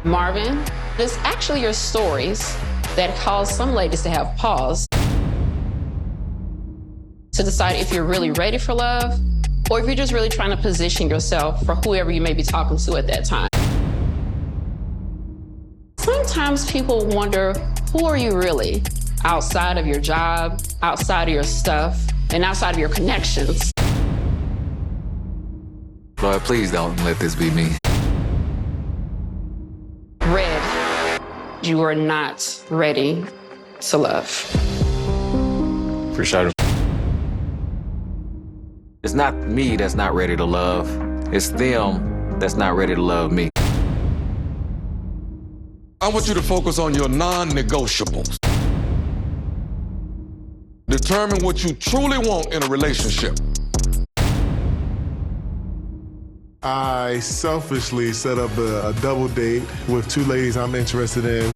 Marvin, it's actually your stories that cause some ladies to have pause to decide if you're really ready for love or if you're just really trying to position yourself for whoever you may be talking to at that time. Sometimes people wonder, who are you really? Outside of your job, outside of your stuff, and outside of your connections. Lord, please don't let this be me. Red, you are not ready to love. For sure. It's not me that's not ready to love. It's them that's not ready to love me. I want you to focus on your non-negotiables. Determine what you truly want in a relationship. I selfishly set up a double date with two ladies I'm interested in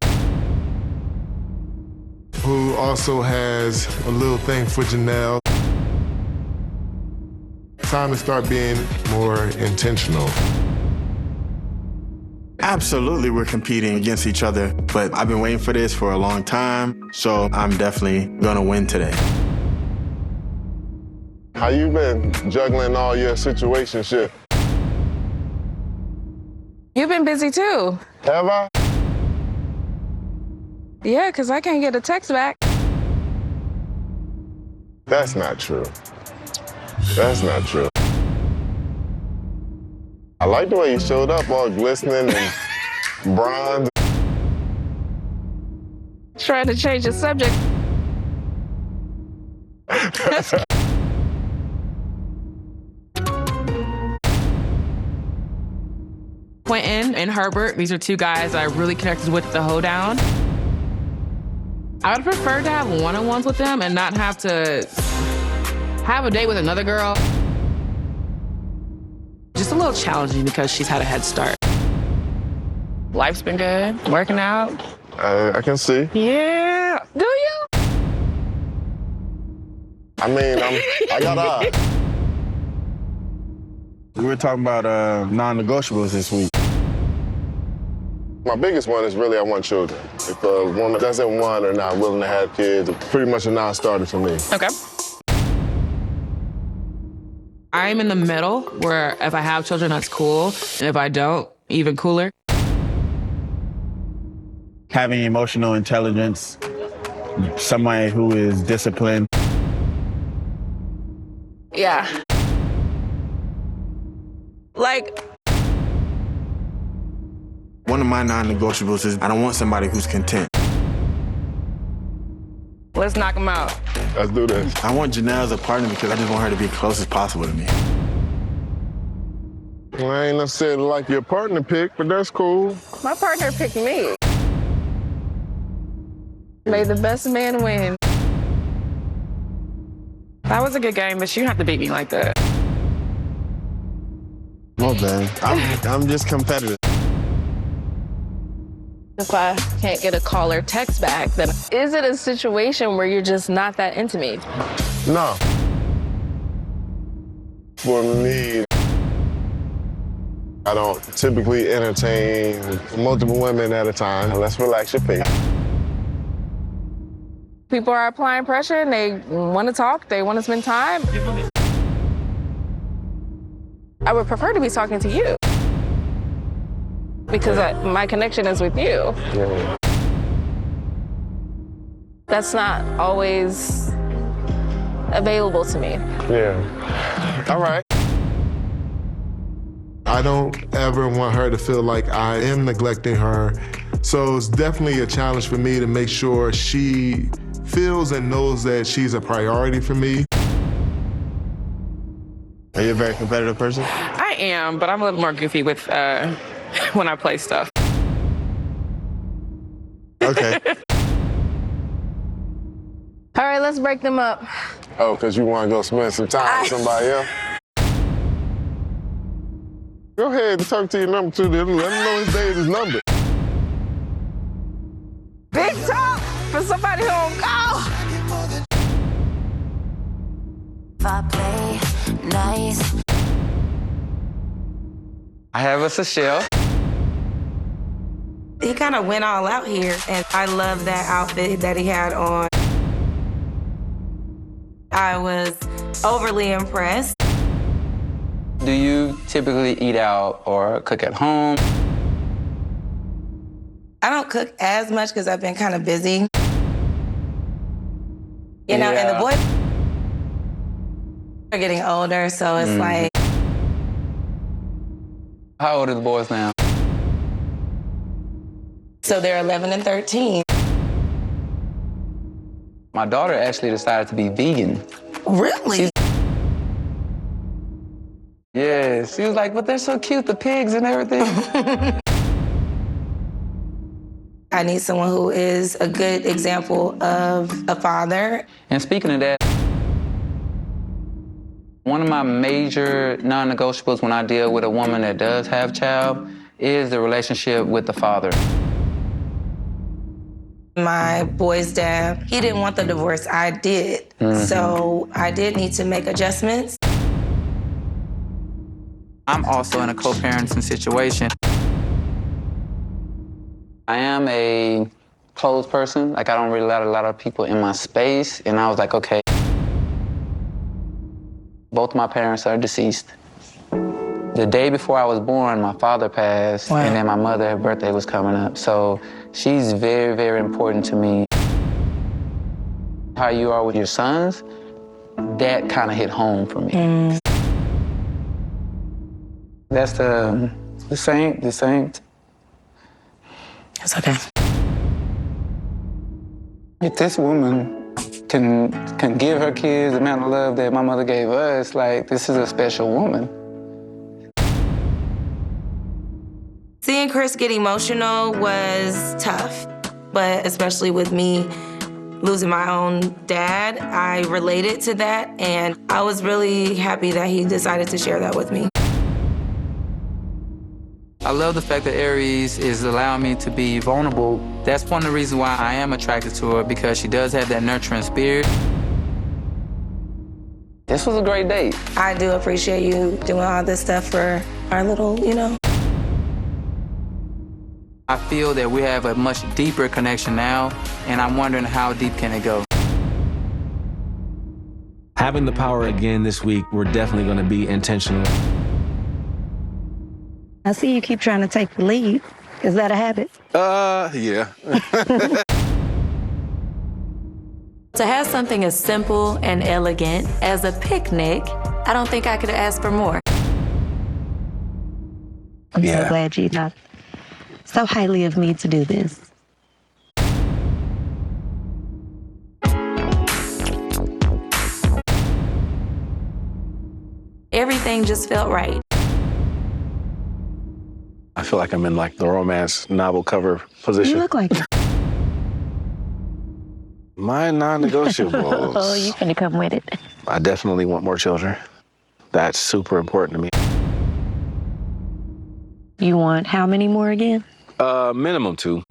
who also has a little thing for Janelle. Time to start being more intentional. Absolutely, we're competing against each other, but I've been waiting for this for a long time, so I'm definitely gonna win today. How you been juggling all your situationship? You've been busy too. Have I? Yeah, because I can't get a text back. That's not true. That's not true. I like the way you showed up all glistening and bronze. Trying to change the subject. Quentin and Herbert, these are two guys I really connected with the hoedown. I would prefer to have one-on-ones with them and not have to have a date with another girl. Just a little challenging because she's had a head start. Life's been good, working out. I can see. Yeah. Do you? I mean, I got eyes. We were talking about non-negotiables this week. My biggest one is really I want children. If a woman doesn't want or not willing to have kids, it's pretty much a non-starter for me. Okay. I'm in the middle where if I have children, that's cool. And if I don't, even cooler. Having emotional intelligence, somebody who is disciplined. Yeah. Like, One of my non-negotiables is I don't want somebody who's content. let's knock them out. Let's do this. I want Janelle as a partner because I just want her to be close as possible to me. Well, I ain't necessarily like your partner pick, but that's cool. My partner picked me. May the best man win. That was a good game, but you don't have to beat me like that. Well, man, I'm just competitive. If I can't get a call or text back, then is it a situation where you're just not that into me? No. For me, I don't typically entertain multiple women at a time. Let's relax your pace. People are applying pressure and they want to talk, they want to spend time. I would prefer to be talking to you because my connection is with you. Yeah. That's not always available to me. Yeah. All right. I don't ever want her to feel like I am neglecting her. So it's definitely a challenge for me to make sure she feels and knows that she's a priority for me. Are you a very competitive person? I am, but I'm a little more goofy with when I play stuff. Okay. All right, let's break them up. Oh, because you want to go spend some time with somebody else? Go ahead and talk to your number two. Let him know his day is his number. Big talk for somebody who don't go. If I play nice. I have a Seychelle. He kind of went all out here, and I love that outfit that he had on. I was overly impressed. Do you typically eat out or cook at home? I don't cook as much because I've been kind of busy. You know, and the boys are getting older, so it's like. How old are the boys now? So they're 11 and 13. My daughter actually decided to be vegan. Really? Yeah, she was like, but they're so cute, the pigs and everything. I need someone who is a good example of a father. And speaking of that, one of my major non-negotiables when I deal with a woman that does have a child is the relationship with the father. My boy's dad, he didn't want the divorce. I did. So I did need to make adjustments. I'm also in a co-parenting situation. I am a closed person. Like, I don't really let a lot of people in my space. And I was like, okay. Both my parents are deceased. The day before I was born, my father passed, and then my mother's birthday was coming up. So she's very, very important to me. How you are with your sons, that kind of hit home for me. That's the same. It's okay. If this woman can give her kids the amount of love that my mother gave us, like, this is a special woman. Seeing Chris get emotional was tough, but especially with me losing my own dad, I related to that, and I was really happy that he decided to share that with me. I love the fact that Aries is allowing me to be vulnerable. That's one of the reasons why I am attracted to her, because she does have that nurturing spirit. This was a great date. I do appreciate you doing all this stuff for our little, you know. I feel that we have a much deeper connection now, and I'm wondering how deep can it go. Having the power again this week, we're definitely going to be intentional. I see you keep trying to take the lead. Is that a habit? Yeah. To have something as simple and elegant as a picnic, I don't think I could ask for more. I'm so glad you thought so highly of me to do this. Everything just felt right. I feel like I'm in like the romance novel cover position. You look like it. My non-negotiables. Oh, you finna come with it. I definitely want more children. That's super important to me. You want how many more again? Minimum 2.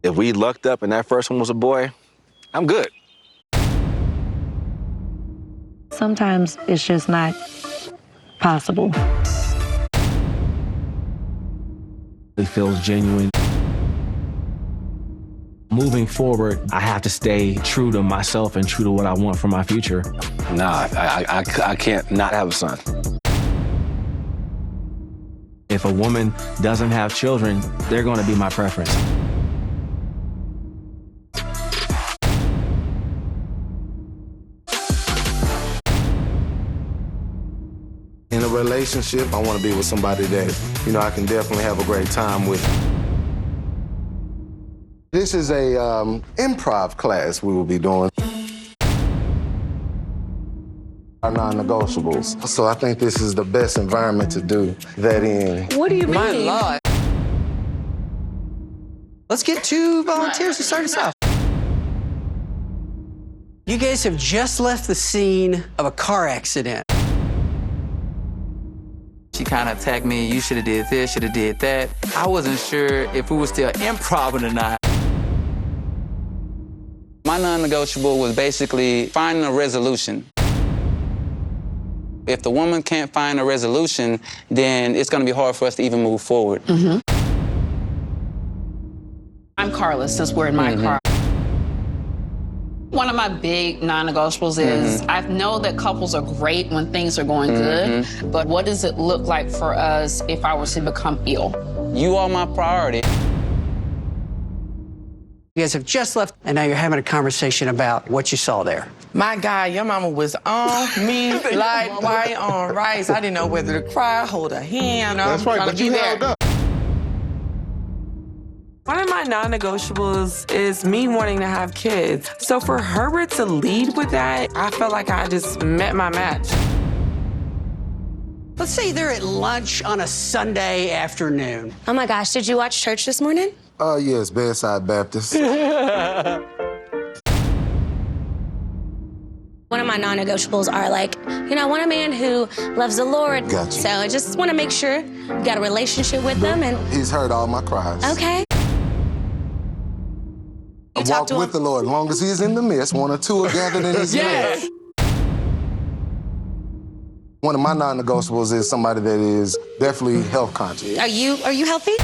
If we lucked up and that first one was a boy, I'm good. Sometimes it's just not possible. It feels genuine. Moving forward, I have to stay true to myself and true to what I want for my future. Nah, I can't not have a son. If a woman doesn't have children, they're going to be my preference. In a relationship, I want to be with somebody that, you know, I can definitely have a great time with. This is a improv class we will be doing. Our non-negotiables. So I think this is the best environment to do that in. What do you mean? My Lord. Let's get 2 volunteers to start us off. You guys have just left the scene of a car accident. She kind of attacked me, you should have did this, should have did that. I wasn't sure if we were still improv or not. My non-negotiable was basically finding a resolution. If the woman can't find a resolution, then it's going to be hard for us to even move forward. Mm-hmm. I'm carless since we're in my car. One of my big non-negotiables is I know that couples are great when things are going good, but what does it look like for us if I were to become ill? You are my priority. You guys have just left, and now you're having a conversation about what you saw there. My God, your mama was on me like white on rice. I didn't know whether to cry, hold her hand. That's right, but you held up. One of my non-negotiables is me wanting to have kids. So for Herbert to lead with that, I felt like I just met my match. Let's say they're at lunch on a Sunday afternoon. Oh my gosh, did you watch church this morning? Yes, Bedside Baptist. One of my non-negotiables are like, you know, I want a man who loves the Lord. Gotcha. So I just want to make sure you got a relationship with them and... He's heard all my cries. Okay. I walk with the Lord as long as he's in the midst. One or two are gathered in his name. One of my non-negotiables is somebody that is definitely health conscious. Are you healthy?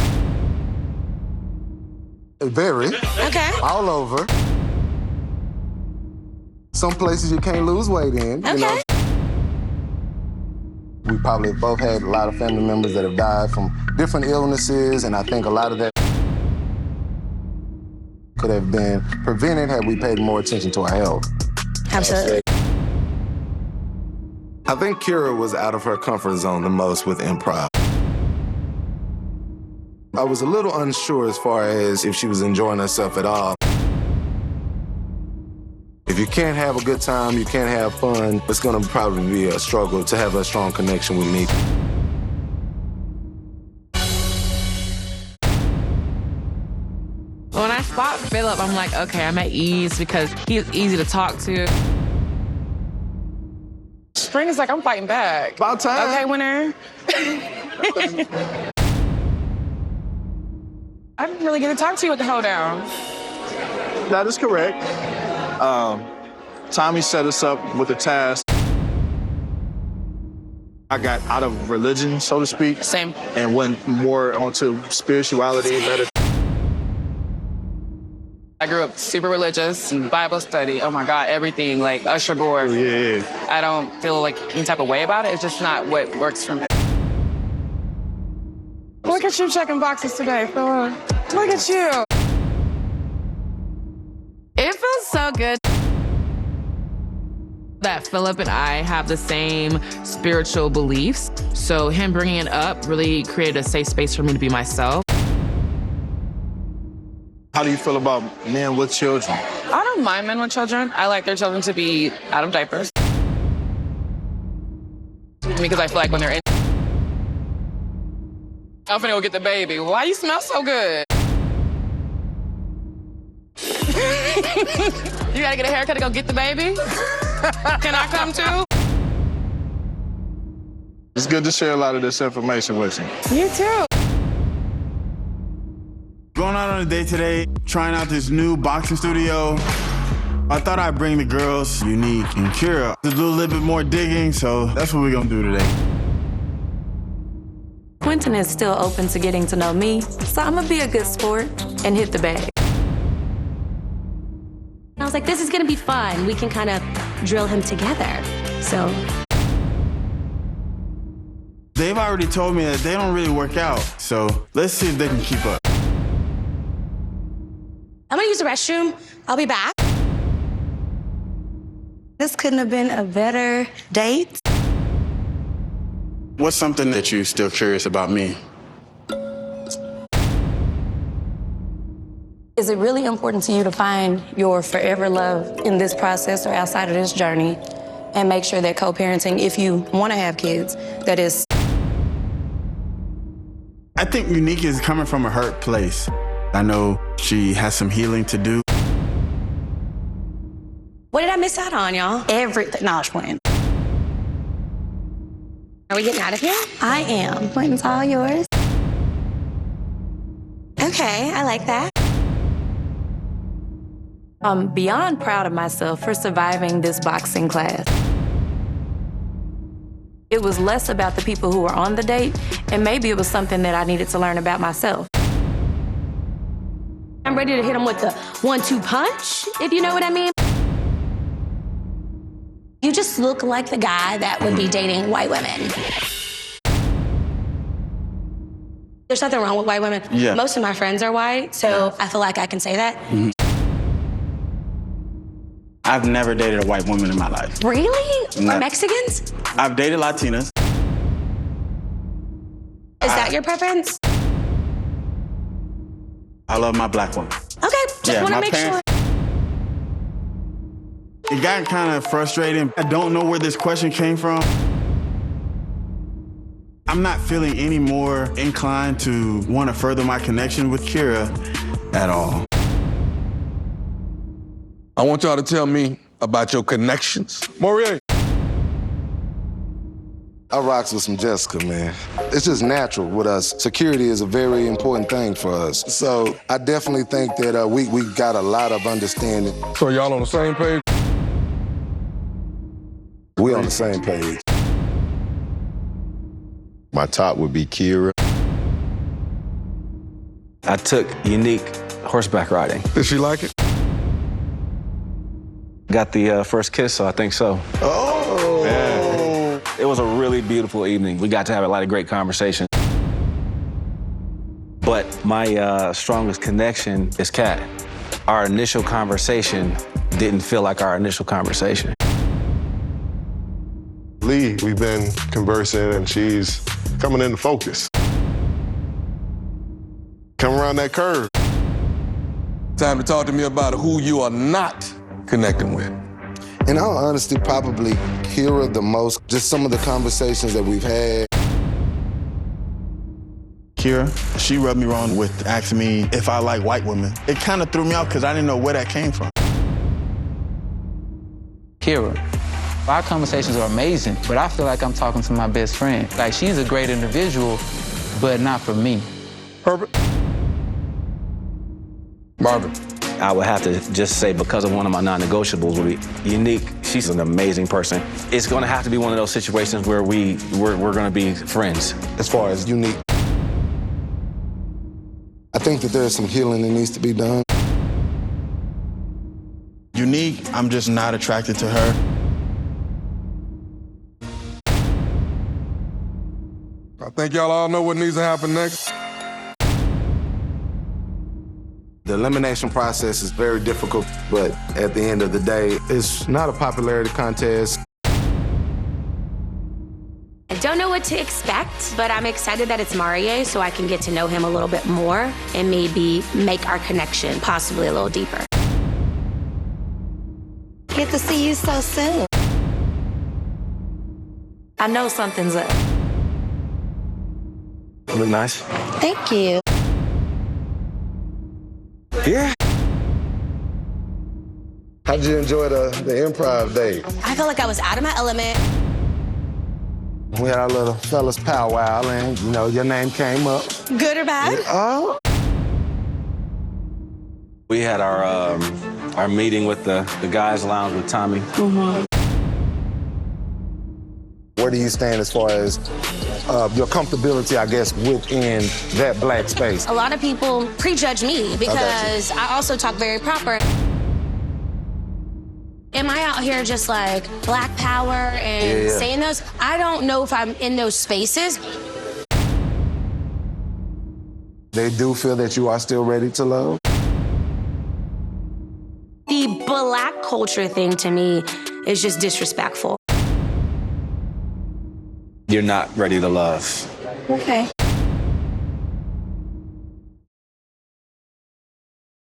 Very. Okay. All over. Some places you can't lose weight in. Okay. You know? We probably both had a lot of family members that have died from different illnesses, and I think a lot of that could have been prevented had we paid more attention to our health. Absolutely. I think Kira was out of her comfort zone the most with improv. I was a little unsure as far as if she was enjoying herself at all. If you can't have a good time, you can't have fun, it's gonna probably be a struggle to have a strong connection with me. When I spot Philip, I'm like, okay, I'm at ease because he's easy to talk to. Spring is like, I'm fighting back. About time. Okay, winner. I didn't really get to talk to you with the hold down. That is correct. Tommy set us up with a task. I got out of religion, so to speak. Same. And went more onto spirituality, meditation. I grew up super religious, Bible study, oh my God, everything, like usher board. Yeah. I don't feel like any type of way about it. It's just not what works for me. Look at you checking boxes today, Phil. Look at you. It feels so good that Philip and I have the same spiritual beliefs. So him bringing it up really created a safe space for me to be myself. How do you feel about men with children? I don't mind men with children. I like their children to be out of diapers. Because I feel like when they're in, I'm finna go get the baby. Why you smell so good? You gotta get a haircut to go get the baby? Can I come too? It's good to share a lot of this information with you. You too. Going out on a date today, trying out this new boxing studio. I thought I'd bring the girls, Unique and Kira, to do a little bit more digging, so that's what we're gonna do today. Quentin is still open to getting to know me, so I'm gonna be a good sport and hit the bag. I was like, this is gonna be fun. We can kind of drill him together. So. They've already told me that they don't really work out, so let's see if they can keep up. I'm gonna use the restroom. I'll be back. This couldn't have been a better date. What's something that you're still curious about me? Is it really important to you to find your forever love in this process or outside of this journey and make sure that co-parenting, if you want to have kids, that is... I think Unique is coming from a hurt place. I know she has some healing to do. What did I miss out on, y'all? Everything. No, I was playing. Are we getting out of here? I am. Quentin's all yours. Okay, I like that. I'm beyond proud of myself for surviving this boxing class. It was less about the people who were on the date, and maybe it was something that I needed to learn about myself. I'm ready to hit him with the 1-2 punch, if you know what I mean. You just look like the guy that would be dating white women. There's nothing wrong with white women. Yeah. Most of my friends are white, so I feel like I can say that. I've never dated a white woman in my life. Really? No. Or Mexicans? I've dated Latinas. Is that your preference? I love my black woman. Okay, just want to make sure. It got kind of frustrating. I don't know where this question came from. I'm not feeling any more inclined to want to further my connection with Kira at all. I want y'all to tell me about your connections. Morier. I rocks with some Jessica, man. It's just natural with us. Security is a very important thing for us. So I definitely think that we got a lot of understanding. So y'all on the same page? We on the same page. My top would be Kira. I took Unique horseback riding. Did she like it? Got the first kiss, so I think so. Oh! Yeah. It was a really beautiful evening. We got to have a lot of great conversation. But my strongest connection is Kat. Our initial conversation didn't feel like our initial conversation. Lee, we've been conversing and she's coming into focus. Come around that curve. Time to talk to me about who you are not connecting with. In all honesty, probably Kira the most. Just some of the conversations that we've had. Kira, she rubbed me wrong with asking me if I like white women. It kind of threw me off because I didn't know where that came from. Kira, our conversations are amazing, but I feel like I'm talking to my best friend. Like, she's a great individual, but not for me. Herbert? Marvin? I would have to just say, because of one of my non-negotiables, would be Unique. She's an amazing person. It's going to have to be one of those situations where we're going to be friends. As far as Unique, I think that there's some healing that needs to be done. Unique, I'm just not attracted to her. I think y'all all know what needs to happen next. The elimination process is very difficult, but at the end of the day, it's not a popularity contest. I don't know what to expect, but I'm excited that it's Marie, so I can get to know him a little bit more and maybe make our connection possibly a little deeper. Get to see you so soon. I know something's up. You look nice. Thank you. Yeah. How'd you enjoy the improv day? I felt like I was out of my element. We had our little fellas powwow and, you know, your name came up. Good or bad? Oh. We had our meeting with the guys' lounge with Tommy. Mm-hmm. Where do you stand as far as your comfortability, I guess, within that black space? A lot of people prejudge me because I also talk very proper. Am I out here just like black power and saying those? I don't know if I'm in those spaces. They do feel that you are still ready to love? The black culture thing to me is just disrespectful. You're not ready to love. Okay.